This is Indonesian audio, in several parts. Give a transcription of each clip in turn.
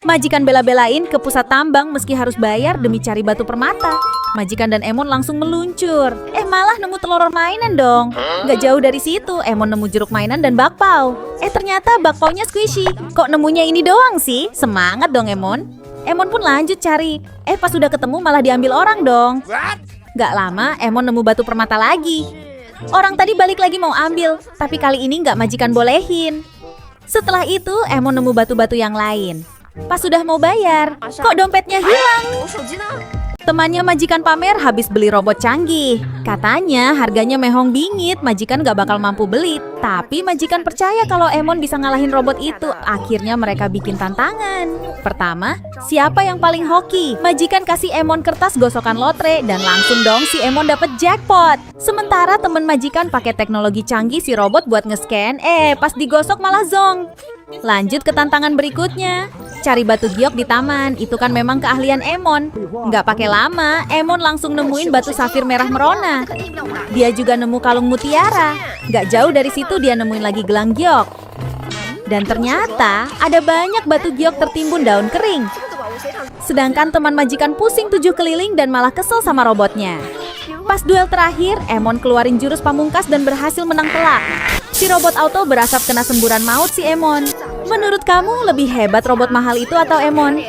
Majikan bela-belain ke pusat tambang meski harus bayar demi cari batu permata. Majikan dan Emon langsung meluncur. Malah nemu telur mainan dong. Gak jauh dari situ, Emon nemu jeruk mainan dan bakpao. Ternyata bakpaunya squishy. Kok nemunya ini doang sih? Semangat dong Emon. Emon pun lanjut cari. Pas udah ketemu malah diambil orang dong. Gak lama, Emon nemu batu permata lagi. Orang tadi balik lagi mau ambil, tapi kali ini gak majikan bolehin. Setelah itu, Emon nemu batu-batu yang lain. Pas sudah mau bayar, kok dompetnya hilang? Temannya majikan pamer habis beli robot canggih. Katanya harganya mehong bingit, majikan gak bakal mampu beli. Tapi majikan percaya kalau Emon bisa ngalahin robot itu. Akhirnya mereka bikin tantangan. Pertama, siapa yang paling hoki? Majikan kasih Emon kertas gosokan lotre dan langsung dong si Emon dapet jackpot. Sementara temen majikan pakai teknologi canggih si robot buat nge-scan. Pas digosok malah zong. Lanjut ke tantangan berikutnya. Cari batu giok di taman, itu kan memang keahlian Emon. Nggak pakai lama, Emon langsung nemuin batu safir merah merona. Dia juga nemu kalung mutiara. Nggak jauh dari situ dia nemuin lagi gelang giok. Dan ternyata ada banyak batu giok tertimbun daun kering. Sedangkan teman majikan pusing 7 keliling dan malah kesel sama robotnya. Pas duel terakhir, Emon keluarin jurus pamungkas dan berhasil menang telak. Si robot auto berasap kena semburan maut si Emon. Menurut kamu lebih hebat robot mahal itu atau Emon?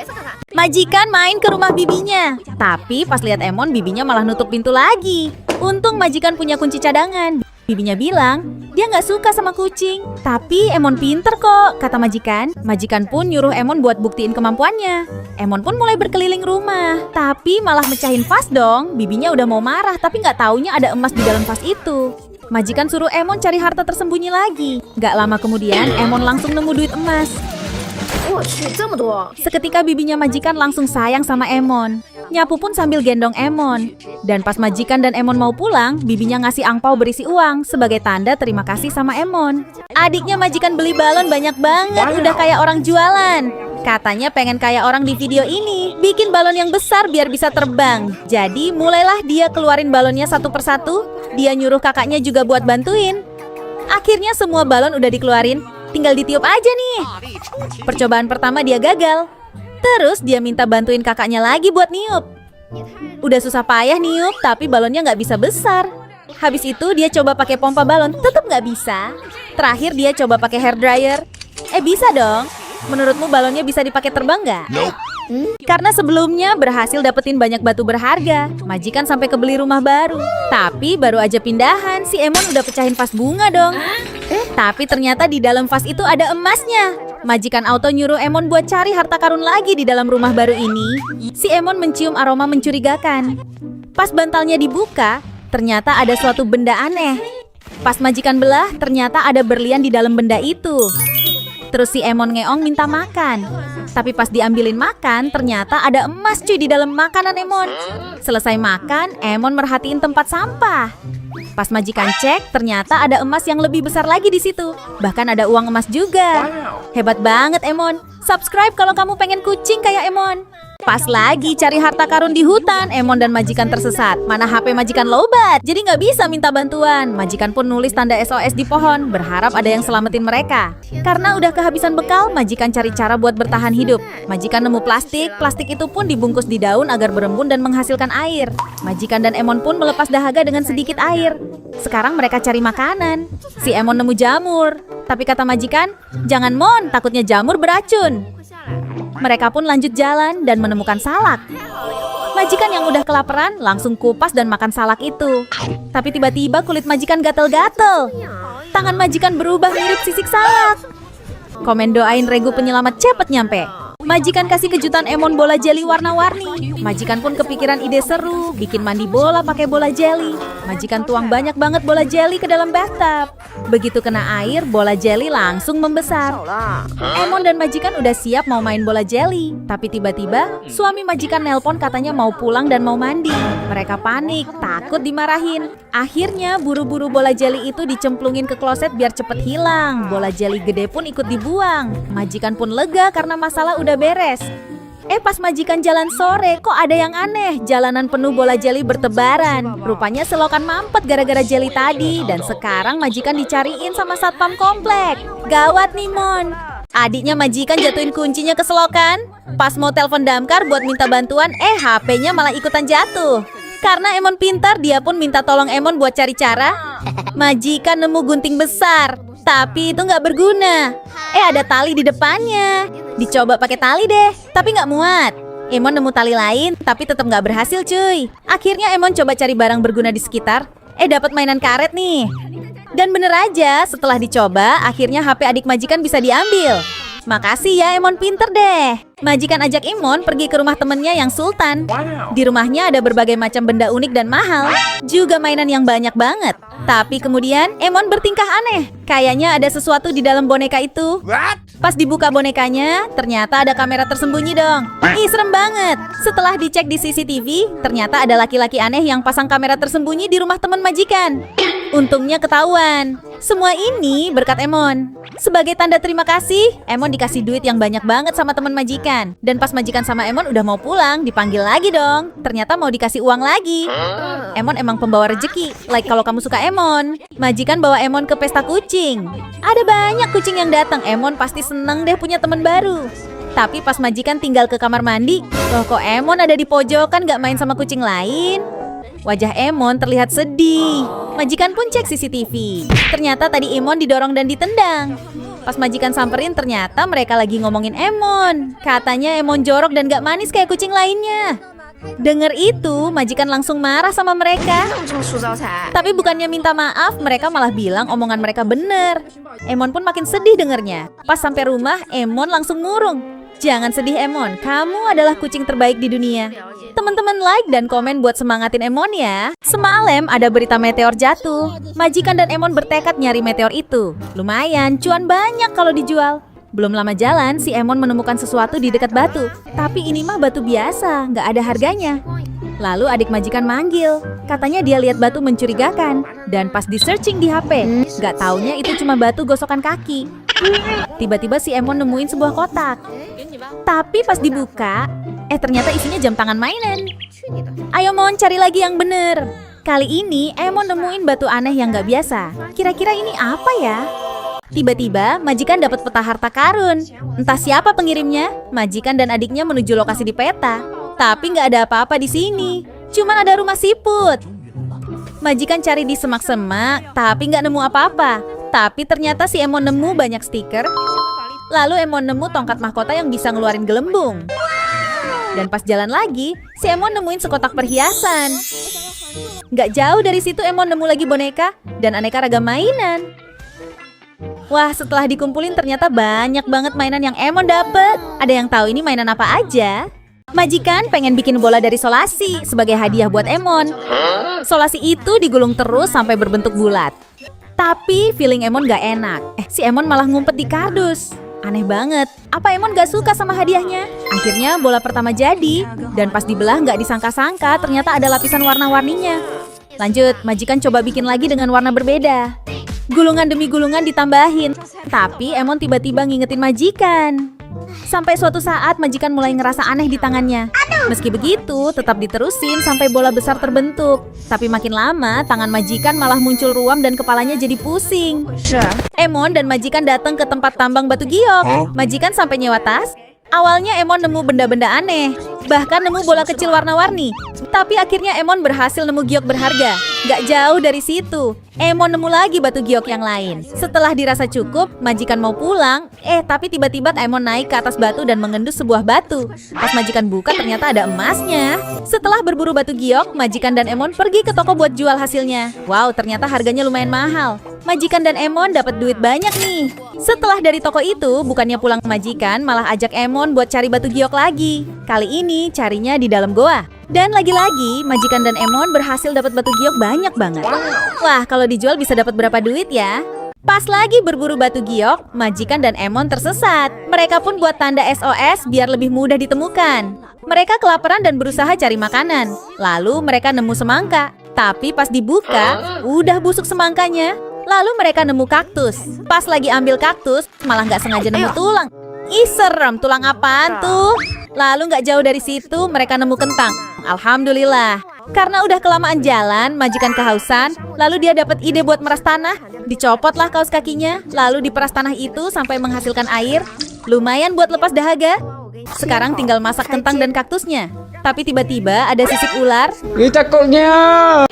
Majikan main ke rumah bibinya. Tapi pas lihat Emon, bibinya malah nutup pintu lagi. Untung majikan punya kunci cadangan. Bibinya bilang, dia nggak suka sama kucing. Tapi Emon pinter kok, kata majikan. Majikan pun nyuruh Emon buat buktiin kemampuannya. Emon pun mulai berkeliling rumah. Tapi malah mecahin vas dong. Bibinya udah mau marah, tapi nggak taunya ada emas di dalam vas itu. Majikan suruh Emon cari harta tersembunyi lagi. Gak lama kemudian, Emon langsung nemu duit emas. Seketika bibinya majikan langsung sayang sama Emon. Nyapu pun sambil gendong Emon. Dan pas majikan dan Emon mau pulang, bibinya ngasih angpau berisi uang sebagai tanda terima kasih sama Emon. Adiknya majikan beli balon banyak banget, udah kayak orang jualan. Katanya pengen kayak orang di video ini, bikin balon yang besar biar bisa terbang. Jadi mulailah dia keluarin balonnya satu persatu. Dia nyuruh kakaknya juga buat bantuin. Akhirnya semua balon udah dikeluarin, tinggal ditiup aja nih. Percobaan pertama dia gagal. Terus dia minta bantuin kakaknya lagi buat niup. Udah susah payah niup, tapi balonnya nggak bisa besar. Habis itu dia coba pakai pompa balon, tetap nggak bisa. Terakhir dia coba pakai hair dryer. Bisa dong. Menurutmu balonnya bisa dipakai terbang nggak? Nope. Karena sebelumnya berhasil dapetin banyak batu berharga. Majikan sampai kebeli rumah baru. Tapi baru aja pindahan, si Emon udah pecahin vas bunga dong. Tapi ternyata di dalam vas itu ada emasnya. Majikan auto nyuruh Emon buat cari harta karun lagi di dalam rumah baru ini. Si Emon mencium aroma mencurigakan. Pas bantalnya dibuka, ternyata ada suatu benda aneh. Pas majikan belah, ternyata ada berlian di dalam benda itu. Terus si Emon ngeong minta makan. Tapi pas diambilin makan, ternyata ada emas cuy di dalam makanan Emon. Selesai makan, Emon merhatiin tempat sampah. Pas majikan cek, ternyata ada emas yang lebih besar lagi di situ. Bahkan ada uang emas juga. Hebat banget Emon. Subscribe kalau kamu pengen kucing kayak Emon. Pas lagi cari harta karun di hutan, Emon dan majikan tersesat. Mana HP majikan lobat, jadi nggak bisa minta bantuan. Majikan pun nulis tanda SOS di pohon, berharap ada yang selamatin mereka. Karena udah kehabisan bekal, majikan cari cara buat bertahan hidup. Majikan nemu plastik, plastik itu pun dibungkus di daun agar berembun dan menghasilkan air. Majikan dan Emon pun melepas dahaga dengan sedikit air. Sekarang mereka cari makanan. Si Emon nemu jamur. Tapi kata majikan, jangan Mon, takutnya jamur beracun. Mereka pun lanjut jalan dan menemukan salak. Majikan yang udah kelaparan langsung kupas dan makan salak itu. Tapi tiba-tiba kulit majikan gatel-gatel. Tangan majikan berubah mirip sisik salak. Komen doain Regu penyelamat cepet nyampe. Majikan kasih kejutan Emon bola jeli warna-warni. Majikan pun kepikiran ide seru, bikin mandi bola pakai bola jeli. Majikan tuang banyak banget bola jeli ke dalam bathtub. Begitu kena air, bola jeli langsung membesar. Emon dan majikan udah siap mau main bola jeli. Tapi tiba-tiba, suami majikan nelpon katanya mau pulang dan mau mandi. Mereka panik, takut dimarahin. Akhirnya buru-buru bola jeli itu dicemplungin ke kloset biar cepet hilang. Bola jeli gede pun ikut dibuang. Majikan pun lega karena masalah udah beres. Pas majikan jalan sore, kok ada yang aneh. Jalanan penuh bola jeli bertebaran. Rupanya selokan mampet gara-gara jeli tadi. Dan sekarang majikan dicariin sama satpam komplek. Gawat nih Mon. Adiknya majikan jatuhin kuncinya ke selokan. Pas mau telepon damkar buat minta bantuan, HP-nya malah ikutan jatuh. Karena Emon pintar, dia pun minta tolong Emon buat cari cara. Majikan nemu gunting besar, tapi itu nggak berguna. Ada tali di depannya. Dicoba pakai tali deh, tapi nggak muat. Emon nemu tali lain, tapi tetap nggak berhasil cuy. Akhirnya Emon coba cari barang berguna di sekitar. Dapat mainan karet nih. Dan bener aja, setelah dicoba, akhirnya HP adik majikan bisa diambil. Makasih ya, Emon pinter deh. Majikan ajak Emon pergi ke rumah temennya yang Sultan. Di rumahnya ada berbagai macam benda unik dan mahal, juga mainan yang banyak banget. Tapi kemudian Emon bertingkah aneh. Kayaknya ada sesuatu di dalam boneka itu. Pas dibuka bonekanya, ternyata ada kamera tersembunyi dong. Ih, serem banget. Setelah dicek di CCTV, ternyata ada laki-laki aneh yang pasang kamera tersembunyi di rumah teman majikan. Untungnya ketahuan. Semua ini berkat Emon. Sebagai tanda terima kasih, Emon dikasih duit yang banyak banget sama teman majikan. Dan pas majikan sama Emon udah mau pulang, dipanggil lagi dong. Ternyata mau dikasih uang lagi. Emon emang pembawa rezeki. Like kalau kamu suka Emon. Majikan bawa Emon ke pesta kucing. Ada banyak kucing yang datang. Emon pasti seneng deh punya teman baru. Tapi pas majikan tinggal ke kamar mandi, loh kok Emon ada di pojokan gak main sama kucing lain? Wajah Emon terlihat sedih. Majikan pun cek CCTV. Ternyata tadi Emon didorong dan ditendang. Pas majikan samperin, ternyata mereka lagi ngomongin Emon. Katanya Emon jorok dan gak manis kayak kucing lainnya. Dengar itu, majikan langsung marah sama mereka. Tapi bukannya minta maaf, mereka malah bilang omongan mereka bener. Emon pun makin sedih dengernya. Pas sampai rumah, Emon langsung murung. Jangan sedih Emon, kamu adalah kucing terbaik di dunia. Teman-teman like dan komen buat semangatin Emon ya. Semalam ada berita meteor jatuh. Majikan dan Emon bertekad nyari meteor itu. Lumayan, cuan banyak kalau dijual. Belum lama jalan, si Emon menemukan sesuatu di dekat batu. Tapi ini mah batu biasa, nggak ada harganya. Lalu adik majikan manggil. Katanya dia lihat batu mencurigakan. Dan pas di-searching di HP, nggak taunya itu cuma batu gosokan kaki. Tiba-tiba si Emon nemuin sebuah kotak. Tapi pas dibuka, ternyata isinya jam tangan mainan. Ayo Mon, cari lagi yang bener. Kali ini Emon nemuin batu aneh yang nggak biasa. Kira-kira ini apa ya? Tiba-tiba majikan dapat peta harta karun. Entah siapa pengirimnya. Majikan dan adiknya menuju lokasi di peta. Tapi nggak ada apa-apa di sini. Cuman ada rumah siput. Majikan cari di semak-semak, tapi nggak nemu apa-apa. Tapi ternyata si Emon nemu banyak stiker. Lalu Emon nemu tongkat mahkota yang bisa ngeluarin gelembung. Dan pas jalan lagi, si Emon nemuin sekotak perhiasan. Nggak jauh dari situ Emon nemu lagi boneka dan aneka ragam mainan. Wah, setelah dikumpulin ternyata banyak banget mainan yang Emon dapet. Ada yang tahu ini mainan apa aja? Majikan pengen bikin bola dari solasi sebagai hadiah buat Emon. Solasi itu digulung terus sampai berbentuk bulat. Tapi feeling Emon gak enak. Si Emon malah ngumpet di kardus. Aneh banget. Apa Emon gak suka sama hadiahnya? Akhirnya bola pertama jadi. Dan pas dibelah gak disangka-sangka ternyata ada lapisan warna-warninya. Lanjut, majikan coba bikin lagi dengan warna berbeda. Gulungan demi gulungan ditambahin. Tapi Emon tiba-tiba ngingetin majikan. Sampai suatu saat majikan mulai ngerasa aneh di tangannya. Meski begitu, tetap diterusin sampai bola besar terbentuk. Tapi makin lama, tangan majikan malah muncul ruam dan kepalanya jadi pusing. Emon dan majikan datang ke tempat tambang batu giok. Majikan sampai nyewa tas. Awalnya Emon nemu benda-benda aneh. Bahkan nemu bola kecil warna-warni. Tapi akhirnya Emon berhasil nemu giok berharga. Gak jauh dari situ, Emon nemu lagi batu giok yang lain. Setelah dirasa cukup, majikan mau pulang. Tapi tiba-tiba Emon naik ke atas batu dan mengendus sebuah batu. Pas majikan buka ternyata ada emasnya. Setelah berburu batu giok, majikan dan Emon pergi ke toko buat jual hasilnya. Wow, ternyata harganya lumayan mahal. Majikan dan Emon dapat duit banyak nih. Setelah dari toko itu, bukannya pulang majikan, malah ajak Emon buat cari batu giok lagi. Kali ini carinya di dalam goa. Dan lagi-lagi, majikan dan Emon berhasil dapat batu giok banyak banget. Wah, kalau dijual bisa dapat berapa duit ya? Pas lagi berburu batu giok, majikan dan Emon tersesat. Mereka pun buat tanda SOS biar lebih mudah ditemukan. Mereka kelaparan dan berusaha cari makanan. Lalu mereka nemu semangka. Tapi pas dibuka, udah busuk semangkanya. Lalu mereka nemu kaktus. Pas lagi ambil kaktus, malah nggak sengaja nemu tulang. Ih, serem, tulang apaan tuh? Lalu nggak jauh dari situ, mereka nemu kentang. Alhamdulillah. Karena udah kelamaan jalan, majikan kehausan, lalu dia dapat ide buat meras tanah. Dicopotlah kaos kakinya, lalu diperas tanah itu sampai menghasilkan air. Lumayan buat lepas dahaga. Sekarang tinggal masak kentang dan kaktusnya. Tapi tiba-tiba ada sisik ular. Takutnya.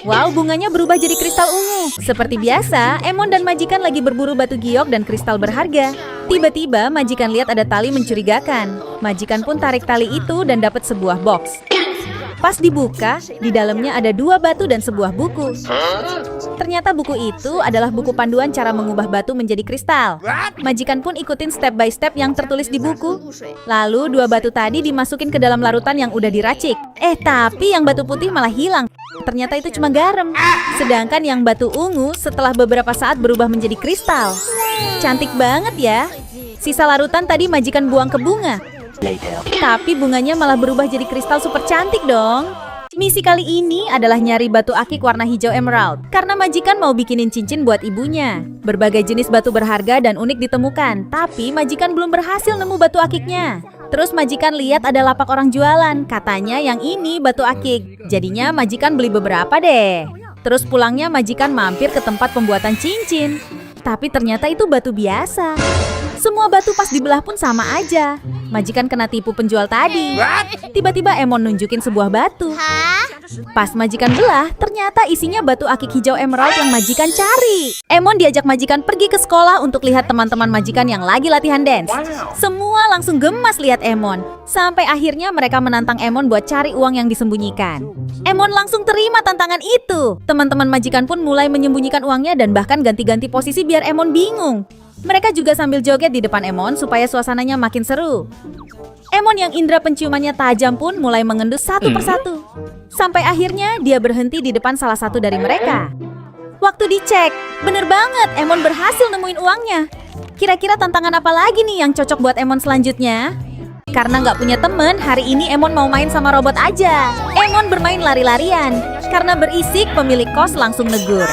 Wow, bunganya berubah jadi kristal ungu. Seperti biasa, Emon dan majikan lagi berburu batu giok dan kristal berharga. Tiba-tiba majikan lihat ada tali mencurigakan. Majikan pun tarik tali itu dan dapat sebuah box. Pas dibuka, di dalamnya ada 2 batu dan sebuah buku. Ternyata buku itu adalah buku panduan cara mengubah batu menjadi kristal. Majikan pun ikutin step by step yang tertulis di buku. Lalu 2 batu tadi dimasukin ke dalam larutan yang udah diracik. Tapi yang batu putih malah hilang. Ternyata itu cuma garam. Sedangkan yang batu ungu setelah beberapa saat berubah menjadi kristal. Cantik banget ya. Sisa larutan tadi majikan buang ke bunga. Tapi bunganya malah berubah jadi kristal super cantik dong. Misi kali ini adalah nyari batu akik warna hijau emerald. Karena majikan mau bikinin cincin buat ibunya. Berbagai jenis batu berharga dan unik ditemukan. Tapi majikan belum berhasil nemu batu akiknya. Terus majikan lihat ada lapak orang jualan. Katanya yang ini batu akik. Jadinya majikan beli beberapa deh. Terus pulangnya majikan mampir ke tempat pembuatan cincin. Tapi ternyata itu batu biasa. Semua batu pas dibelah pun sama aja. Majikan kena tipu penjual tadi. Tiba-tiba Emon nunjukin sebuah batu. Pas majikan belah, ternyata isinya batu akik hijau emerald yang majikan cari. Emon diajak majikan pergi ke sekolah untuk lihat teman-teman majikan yang lagi latihan dance. Semua langsung gemas lihat Emon. Sampai akhirnya mereka menantang Emon buat cari uang yang disembunyikan. Emon langsung terima tantangan itu. Teman-teman majikan pun mulai menyembunyikan uangnya dan bahkan ganti-ganti posisi biar Emon bingung. Mereka juga sambil joget di depan Emon supaya suasananya makin seru. Emon yang indera penciumannya tajam pun mulai mengendus satu persatu. Sampai akhirnya dia berhenti di depan salah satu dari mereka. Waktu dicek, bener banget Emon berhasil nemuin uangnya. Kira-kira tantangan apa lagi nih yang cocok buat Emon selanjutnya? Karena nggak punya temen, hari ini Emon mau main sama robot aja. Emon bermain lari-larian. Karena berisik, pemilik kos langsung negur.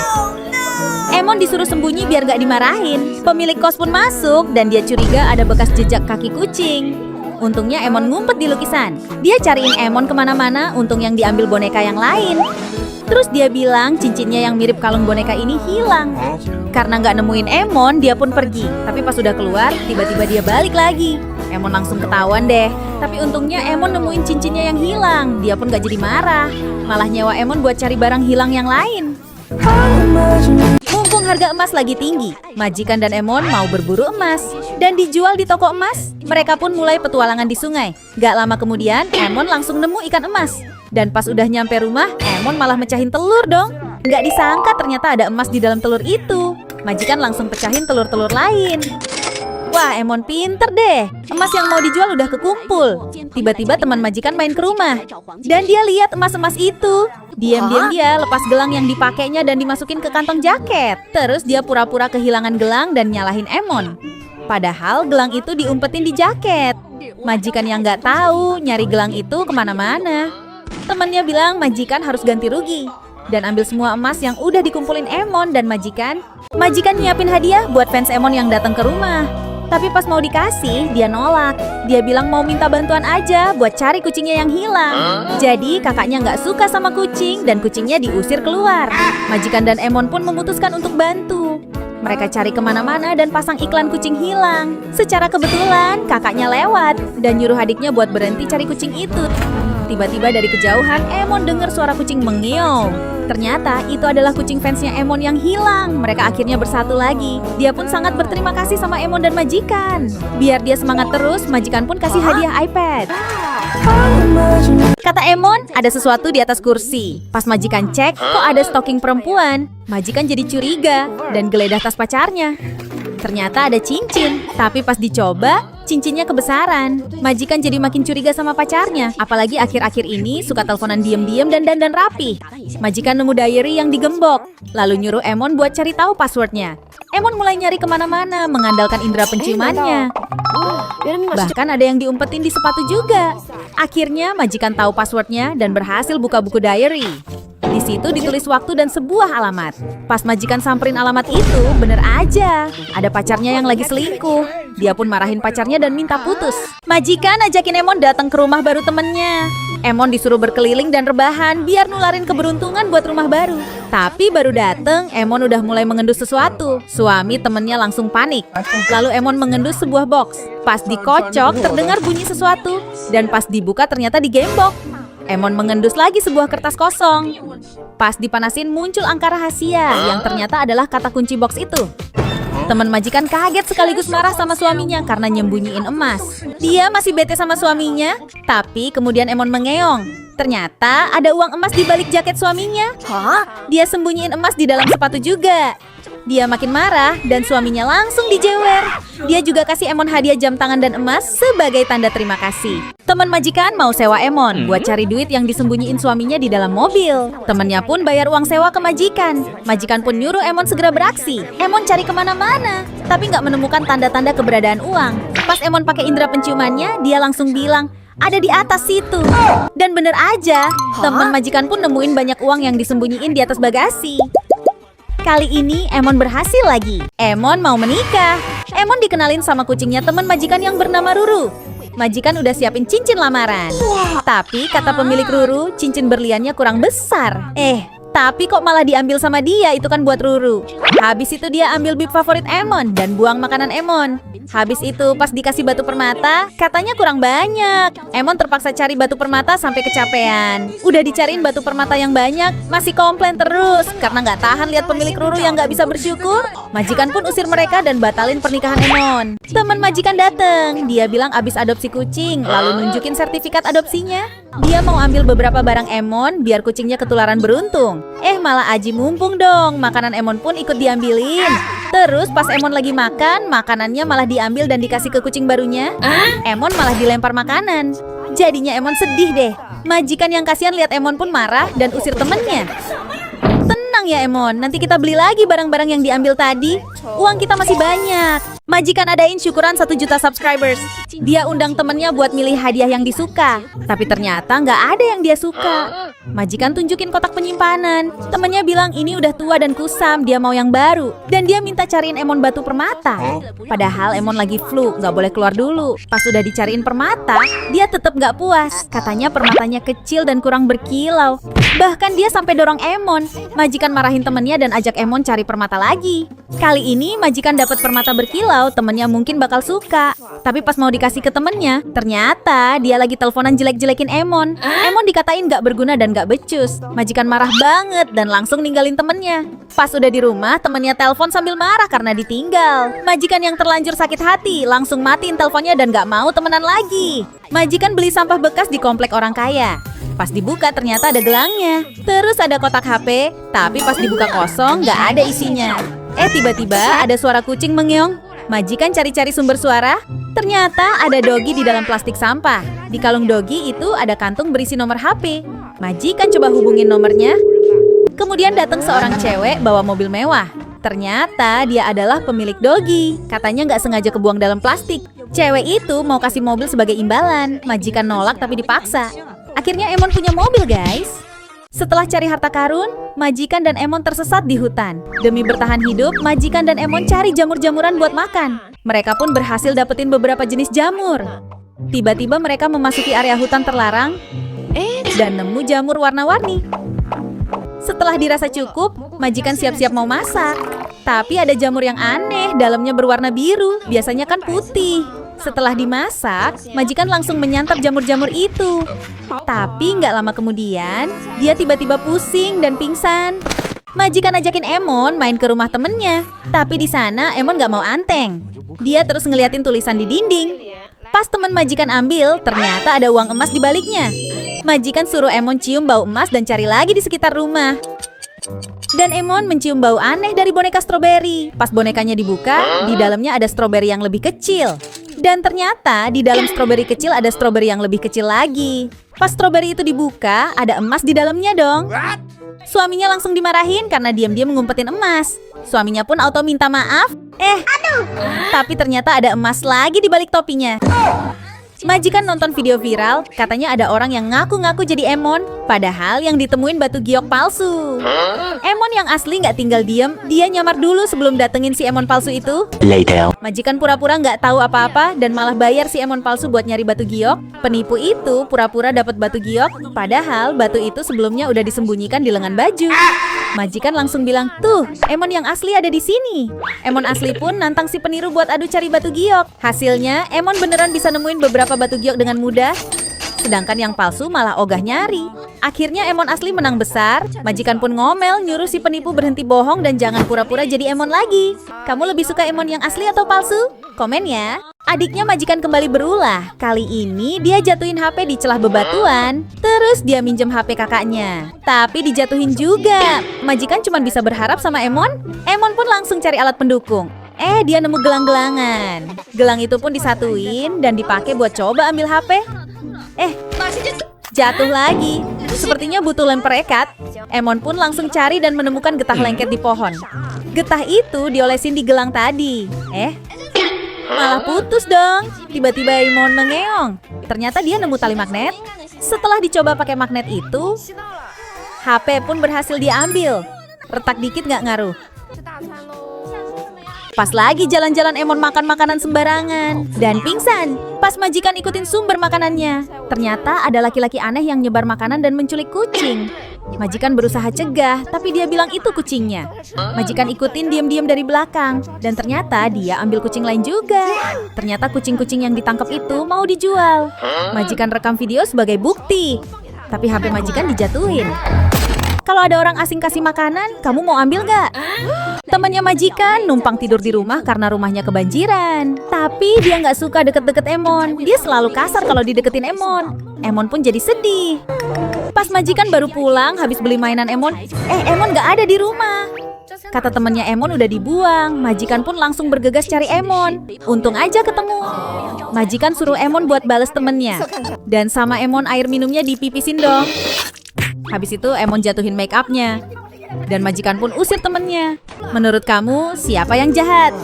Emon disuruh sembunyi biar gak dimarahin. Pemilik kos pun masuk dan dia curiga ada bekas jejak kaki kucing. Untungnya Emon ngumpet di lukisan. Dia cariin Emon kemana-mana, untung yang diambil boneka yang lain. Terus dia bilang cincinnya yang mirip kalung boneka ini hilang. Karena gak nemuin Emon, dia pun pergi. Tapi pas udah keluar, tiba-tiba dia balik lagi. Emon langsung ketahuan deh. Tapi untungnya Emon nemuin cincinnya yang hilang. Dia pun gak jadi marah. Malah nyewa Emon buat cari barang hilang yang lain. Mumpung harga emas lagi tinggi, majikan dan Emon mau berburu emas dan dijual di toko emas. Mereka pun mulai petualangan di sungai. Gak lama kemudian, Emon langsung nemu ikan emas. Dan pas udah nyampe rumah, Emon malah mecahin telur dong. Gak disangka ternyata ada emas di dalam telur itu. Majikan langsung pecahin telur-telur lain. Wah, Emon pinter deh. Emas yang mau dijual udah kekumpul. Tiba-tiba teman majikan main ke rumah. Dan dia lihat emas-emas itu. Diam-diam dia lepas gelang yang dipakainya dan dimasukin ke kantong jaket. Terus dia pura-pura kehilangan gelang dan nyalahin Emon. Padahal gelang itu diumpetin di jaket. Majikan yang nggak tahu nyari gelang itu kemana-mana. Temannya bilang majikan harus ganti rugi. Dan ambil semua emas yang udah dikumpulin Emon dan majikan. Majikan nyiapin hadiah buat fans Emon yang datang ke rumah. Tapi pas mau dikasih, dia nolak. Dia bilang mau minta bantuan aja buat cari kucingnya yang hilang. Jadi kakaknya nggak suka sama kucing dan kucingnya diusir keluar. Majikan dan Emon pun memutuskan untuk bantu. Mereka cari kemana-mana dan pasang iklan kucing hilang. Secara kebetulan kakaknya lewat dan nyuruh adiknya buat berhenti cari kucing itu. Tiba-tiba dari kejauhan Emon dengar suara kucing mengeong. Ternyata itu adalah kucing fansnya Emon yang hilang. Mereka akhirnya bersatu lagi. Dia pun sangat berterima kasih sama Emon dan majikan. Biar dia semangat terus, majikan pun kasih hadiah iPad. Kata Emon, ada sesuatu di atas kursi. Pas majikan cek, kok ada stocking perempuan. Majikan jadi curiga dan geledah tas pacarnya. Ternyata ada cincin. Tapi pas dicoba, cincinnya kebesaran. Majikan jadi makin curiga sama pacarnya. Apalagi akhir-akhir ini suka teleponan diem-diem dan dandan rapi. Majikan nemu diary yang digembok. Lalu nyuruh Emon buat cari tahu passwordnya. Emon mulai nyari kemana-mana, mengandalkan indera penciumannya. Bahkan ada yang diumpetin di sepatu juga. Akhirnya majikan tahu passwordnya dan berhasil buka buku diary. Di situ ditulis waktu dan sebuah alamat. Pas majikan samperin alamat itu, bener aja. Ada pacarnya yang lagi selingkuh. Dia pun marahin pacarnya dan minta putus. Majikan ajakin Emon datang ke rumah baru temennya. Emon disuruh berkeliling dan rebahan biar nularin keberuntungan buat rumah baru. Tapi baru dateng, Emon udah mulai mengendus sesuatu. Suami temennya langsung panik. Lalu Emon mengendus sebuah box. Pas dikocok, terdengar bunyi sesuatu. Dan pas dibuka ternyata digembok. Emon mengendus lagi sebuah kertas kosong. Pas dipanasin muncul angka rahasia yang ternyata adalah kata kunci box itu. Teman majikan kaget sekaligus marah sama suaminya karena nyembunyiin emas. Dia masih bete sama suaminya, tapi kemudian Emon mengeong. Ternyata ada uang emas di balik jaket suaminya. Dia sembunyiin emas di dalam sepatu juga. Dia makin marah dan suaminya langsung dijewer. Dia juga kasih Emon hadiah jam tangan dan emas sebagai tanda terima kasih. Teman majikan mau sewa Emon buat cari duit yang disembunyiin suaminya di dalam mobil. Temennya pun bayar uang sewa ke majikan. Majikan pun nyuruh Emon segera beraksi. Emon cari kemana-mana, tapi nggak menemukan tanda-tanda keberadaan uang. Pas Emon pakai indera penciumannya, dia langsung bilang, ada di atas situ. Dan bener aja, teman majikan pun nemuin banyak uang yang disembunyiin di atas bagasi. Kali ini Emon berhasil lagi. Emon mau menikah. Emon dikenalin sama kucingnya teman majikan yang bernama Ruru. Majikan udah siapin cincin lamaran. Tapi kata pemilik Ruru, cincin berliannya kurang besar. Tapi kok malah diambil sama dia, itu kan buat Ruru. Habis itu dia ambil bib favorit Emon dan buang makanan Emon. Habis itu pas dikasih batu permata, katanya kurang banyak. Emon terpaksa cari batu permata sampai kecapean. Udah dicariin batu permata yang banyak, masih komplain terus karena nggak tahan lihat pemilik Ruru yang nggak bisa bersyukur. Majikan pun usir mereka dan batalin pernikahan Emon. Teman majikan dateng, dia bilang abis adopsi kucing, lalu nunjukin sertifikat adopsinya. Dia mau ambil beberapa barang Emon biar kucingnya ketularan beruntung. Malah aji mumpung dong, makanan Emon pun ikut diambilin. Terus pas Emon lagi makan, makanannya malah diambil dan dikasih ke kucing barunya. Emon malah dilempar makanan. Jadinya Emon sedih deh. Majikan yang kasihan lihat Emon pun marah dan usir temennya. Tenang ya Emon, nanti kita beli lagi barang-barang yang diambil tadi. Uang kita masih banyak. Majikan adain syukuran 1 juta subscribers. Dia undang temennya buat milih hadiah yang disuka. Tapi ternyata nggak ada yang dia suka. Majikan tunjukin kotak penyimpanan. Temennya bilang ini udah tua dan kusam, dia mau yang baru. Dan dia minta cariin Emon batu permata. Padahal Emon lagi flu, nggak boleh keluar dulu. Pas udah dicariin permata, dia tetap nggak puas. Katanya permatanya kecil dan kurang berkilau. Bahkan dia sampai dorong Emon. Majikan marahin temennya dan ajak Emon cari permata lagi. Kali ini majikan dapat permata berkilau, temennya mungkin bakal suka. Tapi pas mau dikasih ke temennya, ternyata dia lagi teleponan jelek-jelekin Emon. Emon dikatain gak berguna dan gak becus. Majikan marah banget dan langsung ninggalin temennya. Pas udah di rumah, temennya telepon sambil marah karena ditinggal. Majikan yang terlanjur sakit hati langsung matiin teleponnya dan gak mau temenan lagi. Majikan beli sampah bekas di komplek orang kaya. Pas dibuka ternyata ada gelangnya. Terus ada kotak HP, tapi pas dibuka kosong gak ada isinya. Tiba-tiba ada suara kucing mengeong. Majikan cari-cari sumber suara. Ternyata ada Dogi di dalam plastik sampah. Di kalung Dogi itu ada kantung berisi nomor HP. Majikan coba hubungin nomornya. Kemudian datang seorang cewek bawa mobil mewah. Ternyata dia adalah pemilik Dogi. Katanya nggak sengaja kebuang dalam plastik. Cewek itu mau kasih mobil sebagai imbalan. Majikan nolak tapi dipaksa. Akhirnya Emon punya mobil, guys. Setelah cari harta karun, majikan dan Emon tersesat di hutan. Demi bertahan hidup, majikan dan Emon cari jamur-jamuran buat makan. Mereka pun berhasil dapetin beberapa jenis jamur. Tiba-tiba mereka memasuki area hutan terlarang dan nemu jamur warna-warni. Setelah dirasa cukup, majikan siap-siap mau masak. Tapi ada jamur yang aneh, dalamnya berwarna biru, biasanya kan putih. Setelah dimasak, majikan langsung menyantap jamur-jamur itu. Tapi nggak lama kemudian, dia tiba-tiba pusing dan pingsan. Majikan ajakin Emon main ke rumah temennya. Tapi di sana Emon nggak mau anteng. Dia terus ngeliatin tulisan di dinding. Pas teman majikan ambil, ternyata ada uang emas di baliknya. Majikan suruh Emon cium bau emas dan cari lagi di sekitar rumah. Dan Emon mencium bau aneh dari boneka stroberi. Pas bonekanya dibuka, di dalamnya ada stroberi yang lebih kecil. Dan ternyata di dalam stroberi kecil ada stroberi yang lebih kecil lagi. Pas stroberi itu dibuka, ada emas di dalamnya dong. Suaminya langsung dimarahin karena diam-diam ngumpetin emas. Suaminya pun auto minta maaf. Tapi ternyata ada emas lagi di balik topinya. Majikan nonton video viral, katanya ada orang yang ngaku-ngaku jadi Emon, padahal yang ditemuin batu giok palsu. Emon yang asli nggak tinggal diem, dia nyamar dulu sebelum datengin si Emon palsu itu. Majikan pura-pura nggak tahu apa-apa dan malah bayar si Emon palsu buat nyari batu giok. Penipu itu pura-pura dapat batu giok, padahal batu itu sebelumnya udah disembunyikan di lengan baju. Majikan langsung bilang, tuh, Emon yang asli ada di sini. Emon asli pun nantang si peniru buat adu cari batu giok. Hasilnya, Emon beneran bisa nemuin beberapa batu giok dengan mudah. Sedangkan yang palsu malah ogah nyari. Akhirnya Emon asli menang besar. Majikan pun ngomel nyuruh si penipu berhenti bohong dan jangan pura-pura jadi Emon lagi. Kamu lebih suka Emon yang asli atau palsu? Komen ya. Adiknya majikan kembali berulah. Kali ini dia jatuhin HP di celah bebatuan. Terus dia minjem HP kakaknya. Tapi dijatuhin juga. Majikan cuma bisa berharap sama Emon. Emon pun langsung cari alat pendukung. Dia nemu gelang-gelangan. Gelang itu pun disatuin dan dipakai buat coba ambil HP. Jatuh lagi. Sepertinya butuh lem perekat. Emon pun langsung cari dan menemukan getah lengket di pohon. Getah itu diolesin di gelang tadi. Malah putus dong. Tiba-tiba Emon mengeong. Ternyata dia nemu tali magnet. Setelah dicoba pakai magnet itu, HP pun berhasil diambil. Retak dikit nggak ngaruh. Pas lagi jalan-jalan Emon makan makanan sembarangan dan pingsan. Pas majikan ikutin sumber makanannya, ternyata ada laki-laki aneh yang nyebar makanan dan menculik kucing. Majikan berusaha cegah, tapi dia bilang itu kucingnya. Majikan ikutin diam-diam dari belakang, dan ternyata dia ambil kucing lain juga. Ternyata kucing-kucing yang ditangkap itu mau dijual. Majikan rekam video sebagai bukti, tapi HP majikan dijatuhin. Kalau ada orang asing kasih makanan, kamu mau ambil gak? Temannya majikan numpang tidur di rumah karena rumahnya kebanjiran. Tapi dia nggak suka deket-deket Emon. Dia selalu kasar kalau dideketin Emon. Emon pun jadi sedih. Pas majikan baru pulang habis beli mainan Emon, Emon nggak ada di rumah. Kata temannya Emon udah dibuang. Majikan pun langsung bergegas cari Emon. Untung aja ketemu. Majikan suruh Emon buat bales temennya. Dan sama Emon air minumnya dipipisin dong. Habis itu Emon jatuhin make upnya. Dan majikan pun usir temennya. Menurut kamu, siapa yang jahat?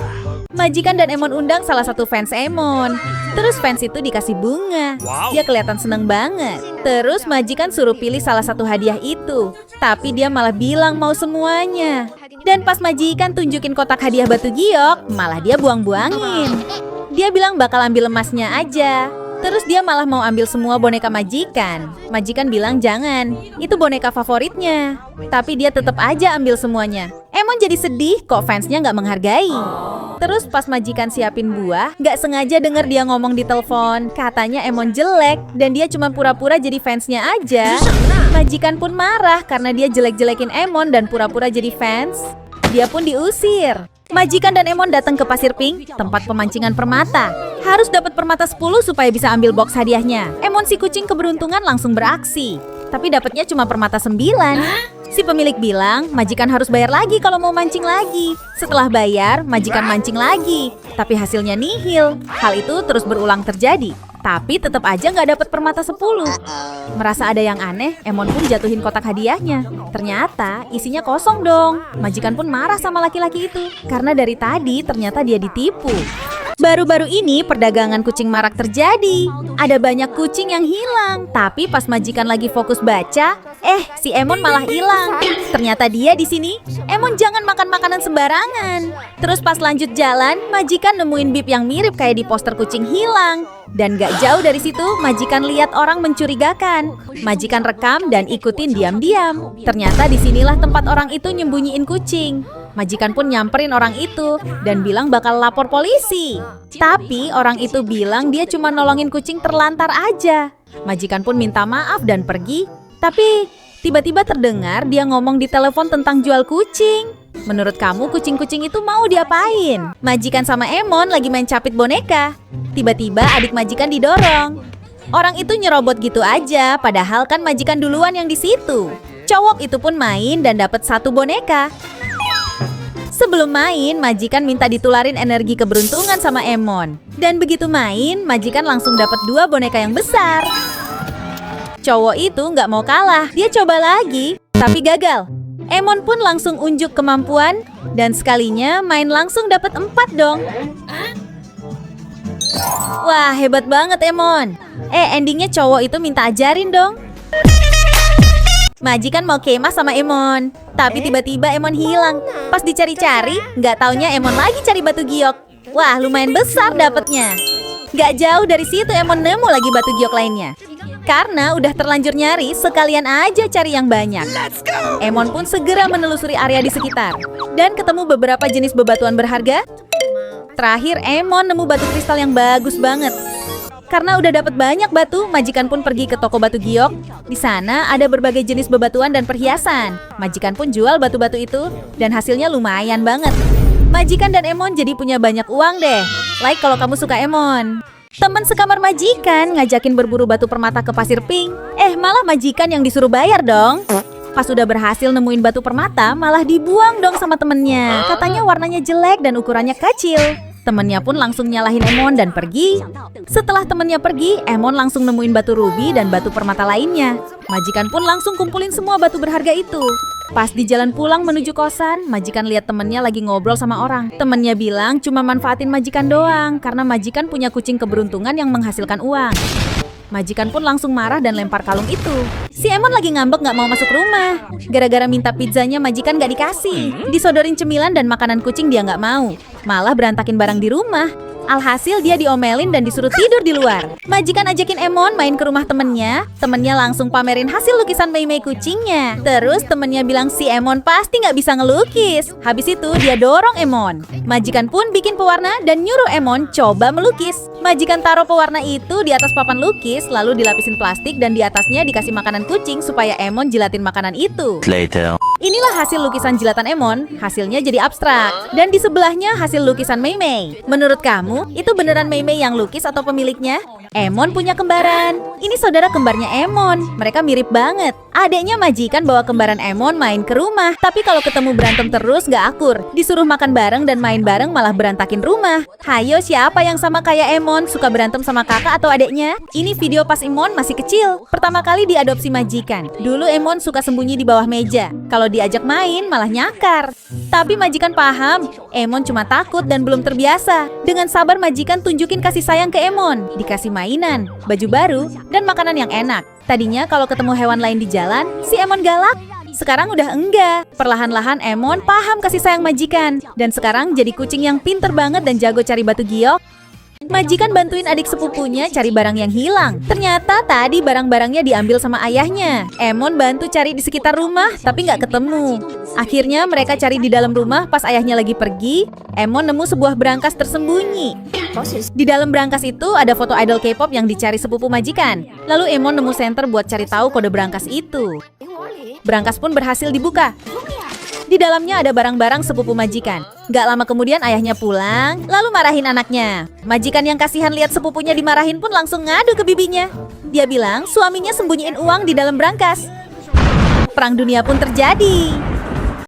Majikan dan Emon undang salah satu fans Emon. Terus fans itu dikasih bunga. Dia kelihatan seneng banget. Terus majikan suruh pilih salah satu hadiah itu. Tapi dia malah bilang mau semuanya. Dan pas majikan tunjukin kotak hadiah batu giok, malah dia buang-buangin. Dia bilang bakal ambil emasnya aja. Terus dia malah mau ambil semua boneka majikan. Majikan bilang jangan, itu boneka favoritnya. Tapi dia tetap aja ambil semuanya. Emon jadi sedih kok fansnya nggak menghargai. Terus pas majikan siapin buah, nggak sengaja denger dia ngomong di telepon. Katanya Emon jelek dan dia cuma pura-pura jadi fansnya aja. Majikan pun marah karena dia jelek-jelekin Emon dan pura-pura jadi fans. Dia pun diusir. Majikan dan Emon datang ke Pasir Pink, tempat pemancingan permata. Harus dapat permata 10 supaya bisa ambil box hadiahnya. Emon si kucing keberuntungan langsung beraksi. Tapi dapatnya cuma permata 9. Si pemilik bilang, majikan harus bayar lagi kalau mau mancing lagi. Setelah bayar, majikan mancing lagi. Tapi hasilnya nihil. Hal itu terus berulang terjadi. Tapi tetap aja nggak dapat permata 10. Merasa ada yang aneh, Emon pun jatuhin kotak hadiahnya. Ternyata isinya kosong dong. Majikan pun marah sama laki-laki itu. Karena dari tadi ternyata dia ditipu. Baru-baru ini perdagangan kucing marak terjadi. Ada banyak kucing yang hilang. Tapi pas majikan lagi fokus baca, si Emon malah hilang. Ternyata dia di sini. Emon jangan makan makanan sembarangan. Terus pas lanjut jalan, majikan nemuin bib yang mirip kayak di poster kucing hilang. Dan gak jauh dari situ, majikan lihat orang mencurigakan. Majikan rekam dan ikutin diam-diam. Ternyata disinilah tempat orang itu nyembunyiin kucing. Majikan pun nyamperin orang itu dan bilang bakal lapor polisi. Tapi orang itu bilang dia cuma nolongin kucing terlantar aja. Majikan pun minta maaf dan pergi. Tapi tiba-tiba terdengar dia ngomong di telepon tentang jual kucing. Menurut kamu kucing-kucing itu mau diapain? Majikan sama Emon lagi main capit boneka. Tiba-tiba adik majikan didorong. Orang itu nyerobot gitu aja, padahal kan majikan duluan yang di situ. Cowok itu pun main dan dapat 1 boneka. Sebelum main, majikan minta ditularin energi keberuntungan sama Emon. Dan begitu main, majikan langsung dapat 2 boneka yang besar. Cowok itu nggak mau kalah, dia coba lagi, tapi gagal. Emon pun langsung unjuk kemampuan, dan sekalinya main langsung dapat 4 dong. Wah, hebat banget Emon. Endingnya cowok itu minta ajarin dong. Majikan mau kemah sama Emon, tapi tiba-tiba Emon hilang. Pas dicari-cari, nggak taunya Emon lagi cari batu giok. Wah, lumayan besar dapetnya. Nggak jauh dari situ Emon nemu lagi batu giok lainnya. Karena udah terlanjur nyari, sekalian aja cari yang banyak. Emon pun segera menelusuri area di sekitar dan ketemu beberapa jenis bebatuan berharga. Terakhir Emon nemu batu kristal yang bagus banget. Karena udah dapat banyak batu, majikan pun pergi ke toko batu giok. Di sana ada berbagai jenis bebatuan dan perhiasan. Majikan pun jual batu-batu itu dan hasilnya lumayan banget. Majikan dan Emon jadi punya banyak uang deh. Like kalau kamu suka Emon. Teman sekamar majikan ngajakin berburu batu permata ke pasir pink. Malah majikan yang disuruh bayar dong. Pas udah berhasil nemuin batu permata, malah dibuang dong sama temennya. Katanya warnanya jelek dan ukurannya kecil. Temennya pun langsung nyalahin Emon dan pergi. Setelah temennya pergi, Emon langsung nemuin batu rubi dan batu permata lainnya. Majikan pun langsung kumpulin semua batu berharga itu. Pas di jalan pulang menuju kosan, majikan lihat temennya lagi ngobrol sama orang. Temennya bilang cuma manfaatin majikan doang, karena majikan punya kucing keberuntungan yang menghasilkan uang. Majikan pun langsung marah dan lempar kalung itu. Si Emon lagi ngambek gak mau masuk rumah. Gara-gara minta pizzanya majikan gak dikasih. Disodorin cemilan dan makanan kucing dia gak mau. Malah berantakin barang di rumah. Alhasil dia diomelin dan disuruh tidur di luar. Majikan ajakin Emon main ke rumah temennya. Temennya langsung pamerin hasil lukisan Mei Mei kucingnya. Terus temennya bilang si Emon pasti gak bisa ngelukis. Habis itu dia dorong Emon. Majikan pun bikin pewarna dan nyuruh Emon coba melukis. Majikan taruh pewarna itu di atas papan lukis, lalu dilapisin plastik dan di atasnya dikasih makanan kucing supaya Emon jilatin makanan itu. Later. Inilah hasil lukisan jilatan Emon. Hasilnya jadi abstrak. Dan di sebelahnya hasil lukisan Mei Mei. Menurut kamu, itu beneran Mei Mei yang lukis atau pemiliknya? Emon punya kembaran. Ini saudara kembarnya Emon. Mereka mirip banget. Adeknya majikan bawa kembaran Emon main ke rumah. Tapi kalau ketemu berantem terus gak akur. Disuruh makan bareng dan main bareng malah berantakin rumah. Hayo, siapa yang sama kayak Emon? Suka berantem sama kakak atau adeknya? Ini video pas Emon masih kecil. Pertama kali diadopsi majikan. Dulu Emon suka sembunyi di bawah meja. Kalau diajak main malah nyakar. Tapi majikan paham, Emon cuma takut dan belum terbiasa. Dengan sabar majikan tunjukin kasih sayang ke Emon. Dikasih mainan, baju baru, dan makanan yang enak. Tadinya kalau ketemu hewan lain di jalan, si Emon galak. Sekarang udah enggak. Perlahan-lahan Emon paham kasih sayang majikan. Dan sekarang jadi kucing yang pinter banget dan jago cari batu giok. Majikan bantuin adik sepupunya cari barang yang hilang. Ternyata tadi barang-barangnya diambil sama ayahnya. Emon bantu cari di sekitar rumah, tapi nggak ketemu. Akhirnya mereka cari di dalam rumah pas ayahnya lagi pergi. Emon nemu sebuah brankas tersembunyi. Di dalam brankas itu ada foto idol K-pop yang dicari sepupu majikan. Lalu Emon nemu senter buat cari tahu kode brankas itu. Brankas pun berhasil dibuka. Di dalamnya ada barang-barang sepupu majikan. Gak lama kemudian ayahnya pulang, lalu marahin anaknya. Majikan yang kasihan lihat sepupunya dimarahin pun langsung ngadu ke bibinya. Dia bilang suaminya sembunyiin uang di dalam brankas. Perang dunia pun terjadi.